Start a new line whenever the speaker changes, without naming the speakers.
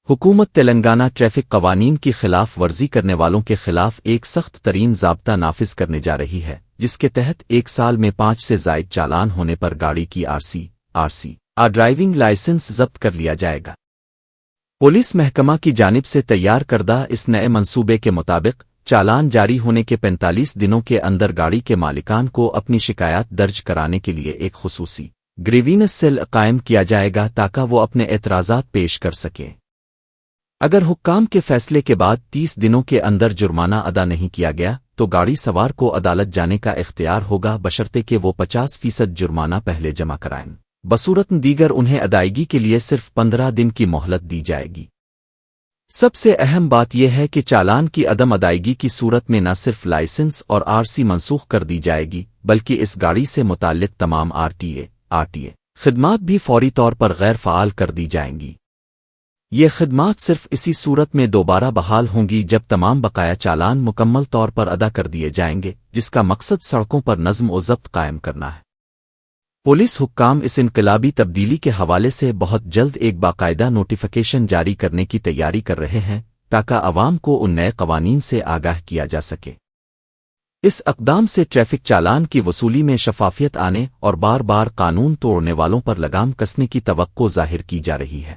حکومت تلنگانہ ٹریفک قوانین کی خلاف ورزی کرنے والوں کے خلاف ایک سخت ترین ضابطہ نافذ کرنے جا رہی ہے، جس کے تحت 1 سال میں 5 سے زائد چالان ہونے پر گاڑی کی آر ڈرائیونگ لائسنس ضبط کر لیا جائے گا۔ پولیس محکمہ کی جانب سے تیار کردہ اس نئے منصوبے کے مطابق چالان جاری ہونے کے 45 دنوں کے اندر گاڑی کے مالکان کو اپنی شکایات درج کرانے کے لیے ایک خصوصی گریوینس سیل قائم کیا جائے گا تاکہ وہ اپنے اعتراضات پیش کر سکیں۔ اگر حکام کے فیصلے کے بعد 30 دنوں کے اندر جرمانہ ادا نہیں کیا گیا تو گاڑی سوار کو عدالت جانے کا اختیار ہوگا، بشرطے کہ وہ 50% جرمانہ پہلے جمع کرائیں۔ بصورت دیگر انہیں ادائیگی کے لیے صرف 15 دن کی مہلت دی جائے گی۔ سب سے اہم بات یہ ہے کہ چالان کی عدم ادائیگی کی صورت میں نہ صرف لائسنس اور RC منسوخ کر دی جائے گی بلکہ اس گاڑی سے متعلق تمام RTA خدمات بھی فوری طور پر غیر فعال کر دی جائیں گی۔ یہ خدمات صرف اسی صورت میں دوبارہ بحال ہوں گی جب تمام بقایا چالان مکمل طور پر ادا کر دیے جائیں گے، جس کا مقصد سڑکوں پر نظم و ضبط قائم کرنا ہے۔ پولیس حکام اس انقلابی تبدیلی کے حوالے سے بہت جلد ایک باقاعدہ نوٹیفیکیشن جاری کرنے کی تیاری کر رہے ہیں تاکہ عوام کو ان نئے قوانین سے آگاہ کیا جا سکے۔ اس اقدام سے ٹریفک چالان کی وصولی میں شفافیت آنے اور بار بار قانون توڑنے والوں پر لگام کسنے کی توقع ظاہر کی جا رہی ہے۔